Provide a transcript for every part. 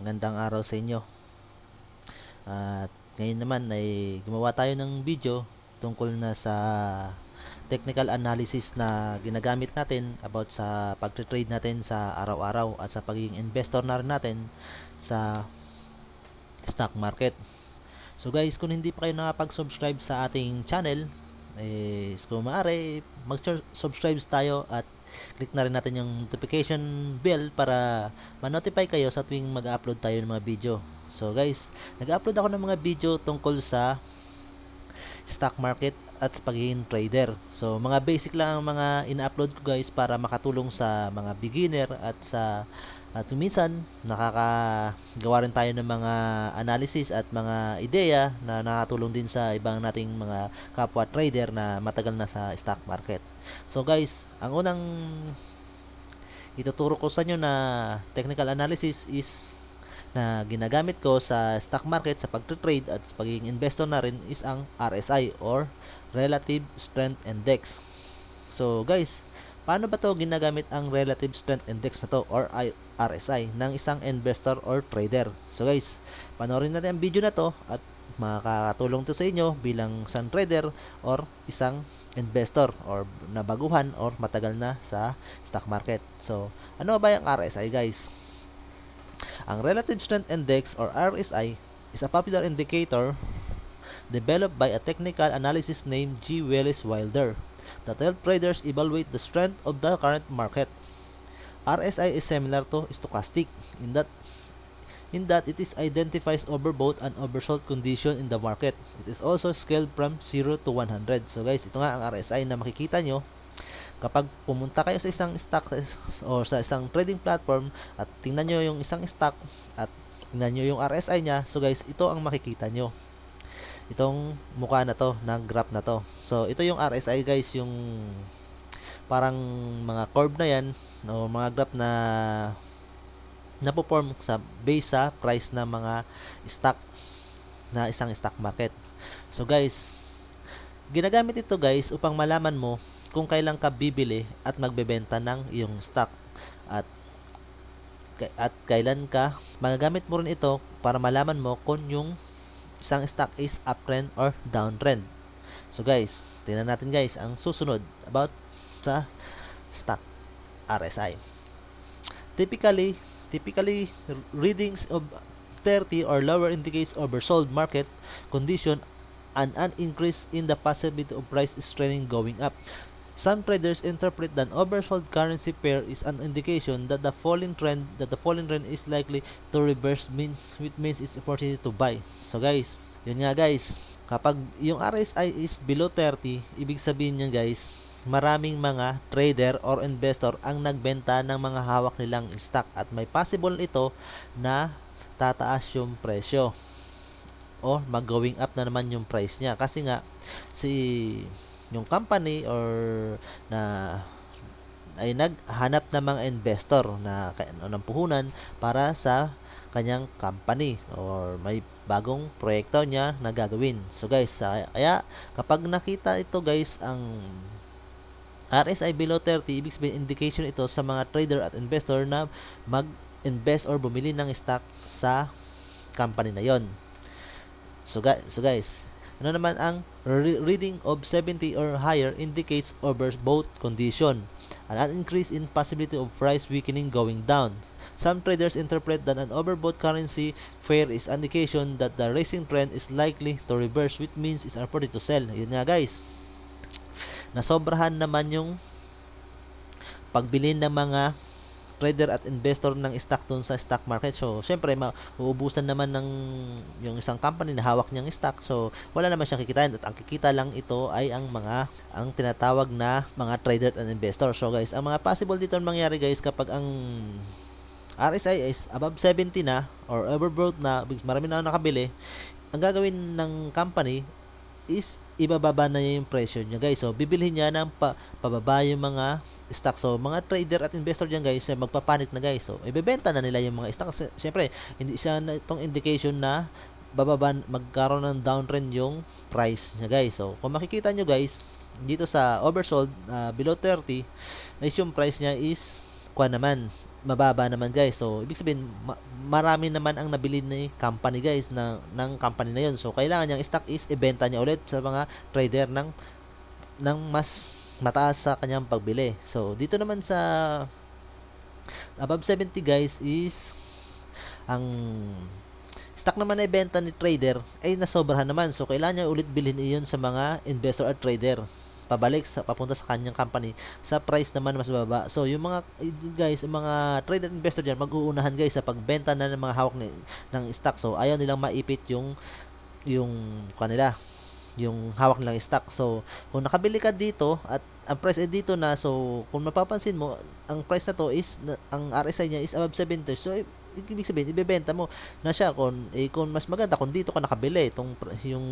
Magandang araw sa inyo. At ngayon naman ay gumawa tayo ng video tungkol na sa technical analysis na ginagamit natin about sa pagtre-trade natin sa araw-araw at sa pagiging investor na rin natin sa stock market. So guys, kung hindi pa kayo nakapag-subscribe sa ating channel, kung maaari, mag-subscribe tayo at click na rin natin yung notification bell para ma-notify kayo sa tuwing mag-upload tayo ng mga video. So guys, nag-upload ako ng mga video tungkol sa stock market at pagiging trader. So mga basic lang ang mga ina-upload ko guys para makatulong sa mga beginner at minsan nakakagawa rin tayo ng mga analysis at mga ideya na nakatulong din sa ibang nating mga kapwa trader na matagal na sa stock market. So guys, ang unang ituturo ko sa inyo na technical analysis is na ginagamit ko sa stock market sa pagtre-trade at sa pagiging investor na rin is ang RSI or Relative Strength Index. So guys, paano ba to ginagamit ang Relative Strength Index na to or RSI ng isang investor or trader? So guys, panoorin natin ang video na to at makakatulong to sa inyo bilang isang trader or isang investor or nabaguhan or matagal na sa stock market. So, ano ba yung RSI guys? Ang Relative Strength Index or RSI is a popular indicator developed by a technical analysis named G. Willis Wilder that help traders evaluate the strength of the current market. RSI is similar to stochastic in that it is identifies overbought and oversold condition in the market. It is also scaled from 0 to 100. So guys, ito nga ang RSI na makikita nyo kapag pumunta kayo sa isang stock o sa isang trading platform at tingnan nyo yung isang stock at tingnan nyo yung RSI nya. So guys, ito ang makikita nyo. Itong mukha na to, na graph na to. So ito yung RSI guys, yung parang mga curve na yan o mga graph na napoform sa base sa price na mga stock na isang stock market. So guys, ginagamit ito guys upang malaman mo kung kailan ka bibili at magbebenta ng iyong stock at kailan ka magagamit mo rin ito para malaman mo kung yung isang stock is uptrend or downtrend. So guys, tingnan natin guys ang susunod about sa stock RSI. Typically readings of 30 or lower indicates oversold market condition and an increase in the possibility of price trending going up. Some traders interpret that an oversold currency pair is an indication that the falling trend is likely to reverse, which means it's opportunity to buy. So guys, yun nga guys, kapag yung RSI is below 30, ibig sabihin niya guys, maraming mga trader or investor ang nagbenta ng mga hawak nilang stock at may possible ito na tataas yung presyo o mag-going up na naman yung price niya kasi nga yung company or na ay naghanap ng mga investor na ng puhunan para sa kanyang company or may bagong proyekto niya na gagawin. So guys, kaya kapag nakita ito guys ang RSI below 30, ibig sabihin indication ito sa mga trader at investor na mag-invest or bumili ng stock sa company na yon. So guys, ano naman ang reading of 70 or higher indicates overbought condition and an increase in possibility of price weakening going down. Some traders interpret that an overbought currency pair is indication that the rising trend is likely to reverse, which means it's an opportunity to sell. Yun nga guys, nasobrahan naman yung pagbili ng mga trader at investor ng stock dun sa stock market. So, syempre, mauubusan naman ng yung isang company na hawak niyang stock. So, wala naman siyang kikitain. At ang kikita lang ito ay ang tinatawag na mga trader at investor. So, guys, ang mga possible dito mangyari, guys, kapag ang RSI is above 70 na or overbought na, marami na nakabili, ang gagawin ng company is ibababa na niya yung presyo niya guys. So bibilhin niya ng pababa yung mga stock. So mga trader at investor diyan guys, magpapanik na guys. So ibebenta na nila yung mga stock. Siyempre, hindi siya na itong indication na bababa, magkaroon ng downtrend yung price niya guys. So kung makikita nyo guys, dito sa oversold below 30 is yung price niya is kuha naman mababa naman guys. So ibig sabihin marami naman ang nabili ni company guys ng company na yun. So kailangan niyang stock is ibenta niya ulit sa mga trader ng mas mataas sa kanyang pagbili. So dito naman sa above 70 guys is ang stock naman na ibenta ni trader ay nasobrahan naman. So kailangan niya ulit bilhin iyon sa mga investor at trader pabalik sa papunta sa kanyang company sa price naman mas baba. So yung mga guys, yung mga trader investor diyan mag-uunahan guys sa pagbenta na ng mga hawak ng stock. So ayaw nilang maipit yung kanila, yung hawak nilang stock. So kung nakabili ka dito at ang price ay dito na, so kung mapapansin mo ang price na to is ang RSI niya is above 70. So ibig sabihin ibebenta mo na siya kung mas maganda kung dito ka nakabili yung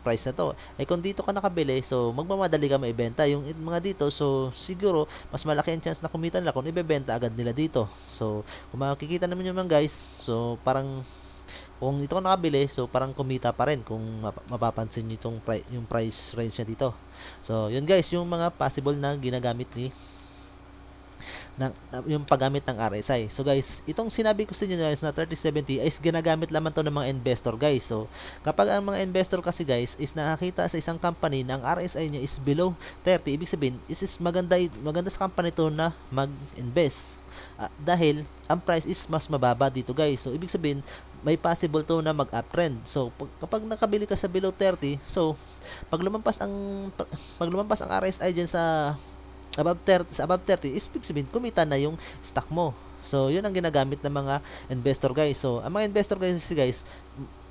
price na to. Kung dito ka nakabili, so magmamadali ka maibenta yung mga dito. So siguro mas malaki ang chance na kumita nila kung ibebenta agad nila dito. So kung makikita naman yung mga guys, so parang kung dito ka nakabili, so parang kumita pa rin kung mapapansin nyo yung price range niya dito. So yun guys, yung mga possible na ginagamit ni yung paggamit ng RSI. So guys, itong sinabi ko sa inyo guys na 3070 is ginagamit lamang to ng mga investor guys. So kapag ang mga investor kasi guys is nakakita sa isang company na ang RSI niya is below 30, ibig sabihin is maganda sa company to na mag-invest. Dahil ang price is mas mababa dito guys. So ibig sabihin may possible to na mag-uptrend. So kapag nakabili ka sa below 30, so pag lumampas ang RSI diyan sa above 30 is ibig sabihin kumita na yung stock mo. So yun ang ginagamit ng mga investor guys. So ang mga investor guys,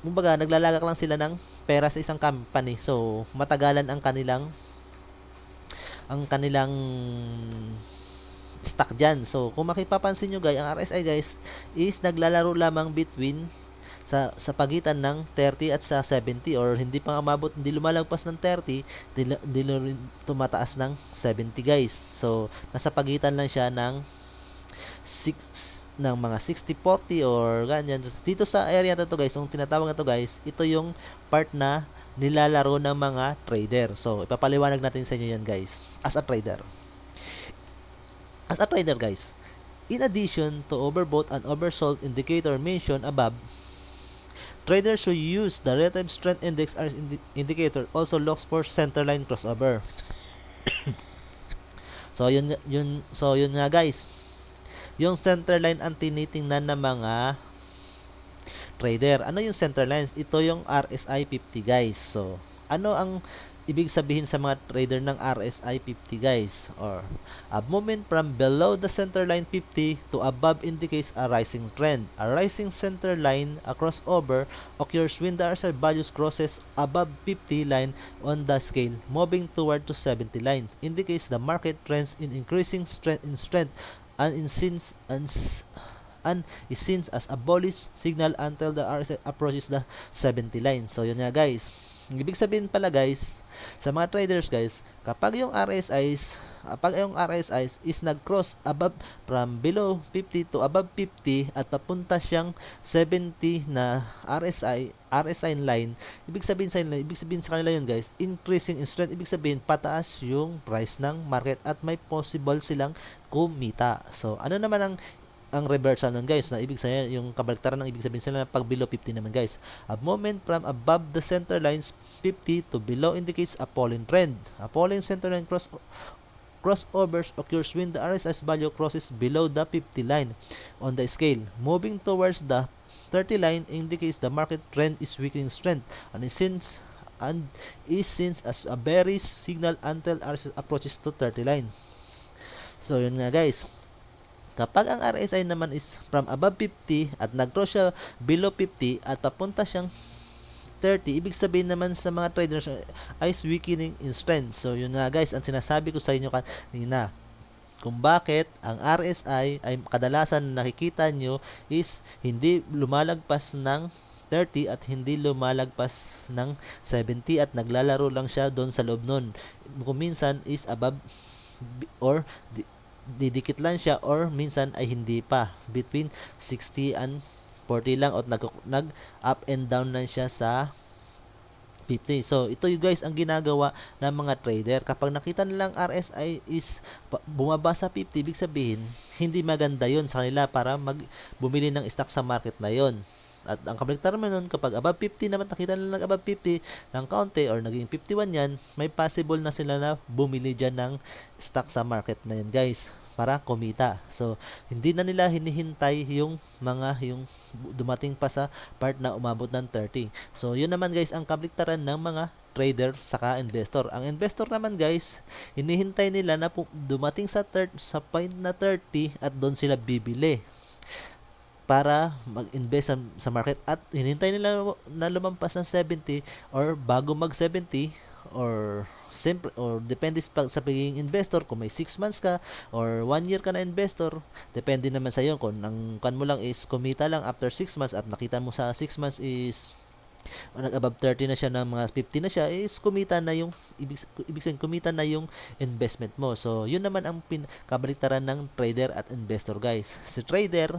kumbaga naglalagak lang sila ng pera sa isang company. So matagalan ang kanilang stock dyan. So kung makipapansin nyo guys, ang RSI guys is naglalaro lamang between sa pagitan ng 30 at sa 70, or hindi pa umabot, hindi lumalagpas ng 30, hindi rin tumataas ng 70 guys. So nasa pagitan lang siya ng mga 60-40 or ganyan. Dito sa area na to guys, yung tinatawag na to guys, ito yung part na nilalaro ng mga trader. So ipapaliwanag natin sa inyo yan guys as a trader. As a trader guys, in addition to overbought and oversold indicator mentioned above, traders who use the relative strength index as indicator also looks for centerline crossover. So yun nga guys. Yung centerline ang tinitingnan ng mga trader. Ano yung centerline? Ito yung RSI 50 guys. So ano ang ibig sabihin sa mga trader ng RSI 50 guys? Or a movement from below the center line 50 to above indicates a rising trend. A rising center line, a crossover, occurs when the RSI values crosses above 50 line on the scale, moving toward to 70 line. Indicates the market trends in increasing strength and is seen as a bullish signal until the RSI approaches the 70 line. So yun nga guys. Ibig sabihin pala guys, sa mga traders guys, kapag yung RSI is nag-cross above from below 50 to above 50 at papunta siyang 70 na RSI line, ibig sabihin sa kanila yun guys, increasing in strength, ibig sabihin pataas yung price ng market at may possible silang kumita. So ano naman ang reversal nun guys, na ibig sabihin yung kabaliktaran ng ibig sabihin sila na pag below 50 naman guys. A movement from above the center lines 50 to below indicates a falling trend. A falling center line crossovers occurs when the RSI value crosses below the 50 line on the scale. Moving towards the 30 line indicates the market trend is weakening strength and is seen as a bearish signal until RSI approaches to 30 line. So yun nga guys. Kapag ang RSI naman is from above 50 at nag-cross siya below 50 at papunta siyang 30, ibig sabihin naman sa mga traders ay weakening in strength. So yun nga guys, ang sinasabi ko sa inyo kanina, kung bakit ang RSI ay kadalasan nakikita nyo is hindi lumalagpas ng 30 at hindi lumalagpas ng 70 at naglalaro lang siya doon sa loob nun. Kung minsan is above or didikit lang siya, or minsan ay hindi pa, between 60 and 40 lang, at nag up and down lang siya sa 50. So, ito yung guys ang ginagawa ng mga trader. Kapag nakita nilang RSI is bumaba sa 50, ibig sabihin, hindi maganda yon sa kanila para bumili ng stock sa market na yon. At ang kabaliktaran naman nun, kapag above 50 naman, nakita nila above 50 ng kaunti or naging 51 yan, may possible na sila na bumili dyan ng stock sa market na yan guys para kumita. So, hindi na nila hinihintay yung dumating pa sa part na umabot ng 30. So, yun naman guys ang kabaliktaran ng mga trader saka investor. Ang investor naman guys, hinihintay nila na dumating sa point na 30 at doon sila bibili para mag-invest sa market at hinintay nila na lumampas ng 70 or bago mag 70 or simple or depende sa pagiging investor kung may 6 months ka or 1 year ka na investor, depende naman sa iyo kung ang kan mo lang is kumita lang after 6 months at nakita mo sa 6 months is nag-above 30 na siya ng mga 50 na siya is kumita na yung ibig sabihin kumita na yung investment mo. So yun naman ang kabaliktaran ng trader at investor guys. Si trader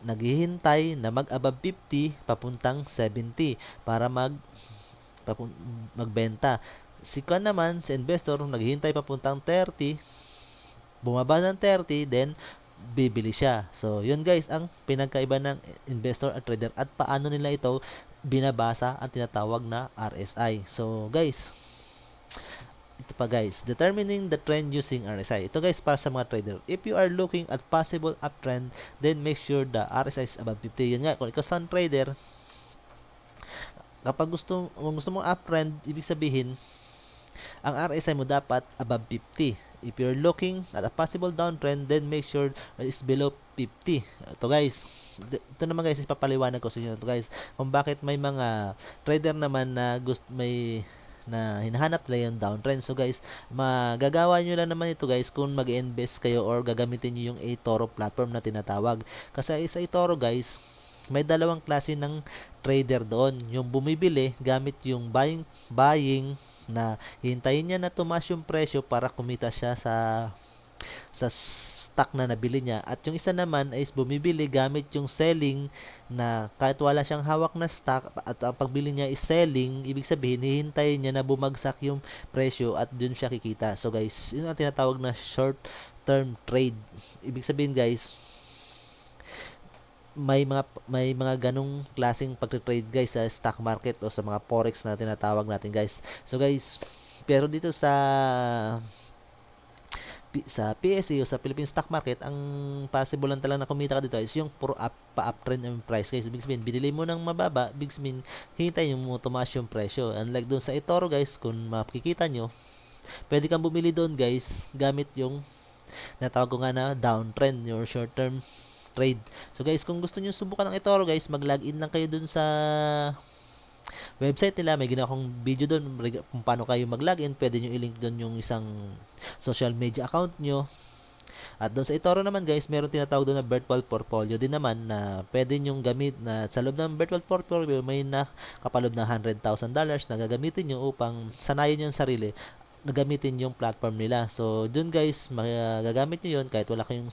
naghihintay na mag-above 50 papuntang 70 para magbenta. Si Kwan naman, si investor, naghihintay papuntang 30, bumaba ng 30, then bibili siya. So, yun guys, ang pinagkaiba ng investor at trader at paano nila ito binabasa ang tinatawag na RSI. So, guys, ito pa guys, determining the trend using RSI. Ito guys para sa mga trader. If you are looking at possible uptrend, then make sure the RSI is above 50. Yun nga, kung ikaw sa trader, kapag kung gusto mong uptrend, ibig sabihin, ang RSI mo dapat above 50. If you're looking at a possible downtrend, then make sure it's below 50. Ito guys, ito naman guys, ipapaliwanag ko sa inyo ito guys, kung bakit may mga trader naman na na hinahanap nila yung downtrend. So guys, magagawa nyo lang naman ito guys kung mag-invest kayo or gagamitin nyo yung eToro platform na tinatawag. Kasi sa eToro guys, may dalawang klase ng trader doon. Yung bumibili gamit yung buying na hintayin niya na tumaas yung presyo para kumita siya sa stock na nabili niya. At yung isa naman is bumibili gamit yung selling na kahit wala siyang hawak na stock at ang pagbili niya is selling, ibig sabihin hihintayin niya na bumagsak yung presyo at dun siya kikita. So guys, yun ang tinatawag na short term trade. Ibig sabihin guys, may mga ganong klaseng pagte-trade guys sa stock market o sa mga forex na tinatawag natin guys. So guys, pero dito sa PSE o sa Philippine Stock Market, ang possible lang talaga na kumita ka dito is yung puro pa-uptrend yung price guys. Ibig sabihin, binili mo ng mababa, ibig sabihin, hintayin mo tumaas yung presyo. Unlike doon sa eToro guys, kung makikita nyo, pwede kang bumili doon guys, gamit yung natawag ko nga na downtrend, your short term trade. So guys, kung gusto niyo subukan ng eToro guys, mag-login lang kayo doon sa website nila. May ginawa akong video doon kung paano kayo mag-login. Pwede nyo i-link doon yung isang social media account nyo. At doon sa eToro naman guys, meron tinatawag doon na virtual portfolio din naman na pwede nyong gamit na sa loob ng virtual portfolio may nakapalob na $100,000 na gagamitin nyo upang sanayin yung sarili na gamitin yung platform nila. So, dun guys, magagamit nyo yun kahit wala kayong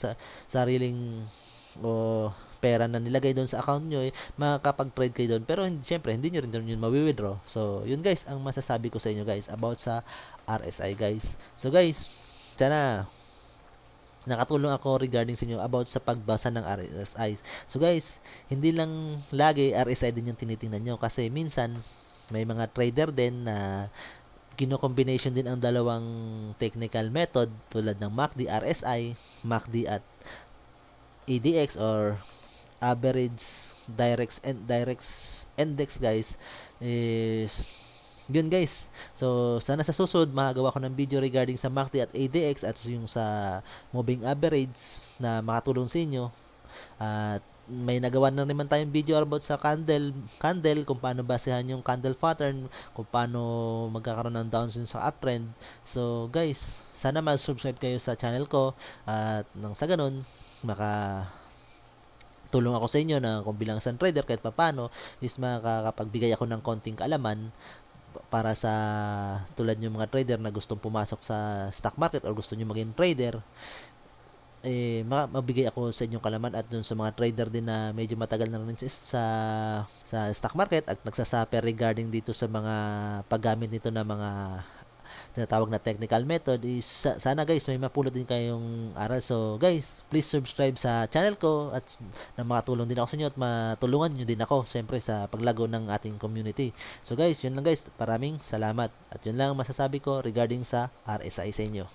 sariling o pera na nilagay doon sa account nyo, makakapag-trade kayo doon. Pero syempre, hindi nyo rin doon yun mawi-withdraw. So, yun guys, ang masasabi ko sa inyo guys about sa RSI guys. So guys, sana nakatulong ako regarding sa inyo about sa pagbasa ng RSI. So guys, hindi lang lagi RSI din yung tinitingnan nyo kasi minsan may mga trader din na kino-combination din ang dalawang technical method tulad ng MACD RSI, MACD at ADX or average direct index guys is yun guys. So sana sa susunod makagawa ko ng video regarding sa MACD at ADX at yung sa moving average na makatulong sa inyo. At may nagawa na naman tayong video about sa candle kung paano basehan yung candle pattern, kung paano magkakaroon ng downswing sa uptrend. So guys, sana mag-subscribe kayo sa channel ko at nang sa ganun tulong ako sa inyo na kung bilang isang trader kahit papano is makakapagbigay ako ng konting kaalaman para sa tulad yung mga trader na gustong pumasok sa stock market or gusto nyo maging trader. mabigay ako sa inyong kalaman at dun sa mga trader din na medyo matagal na rin sa stock market at nagsasaper regarding dito sa mga paggamit nito ng mga tinatawag na technical method is sana guys may mapulot din kayong aral. So guys, please subscribe sa channel ko at na makatulong din ako sa inyo at matulungan nyo din ako siyempre sa paglago ng ating community. So guys, yun lang guys. Maraming salamat. At yun lang masasabi ko regarding sa RSI sa inyo.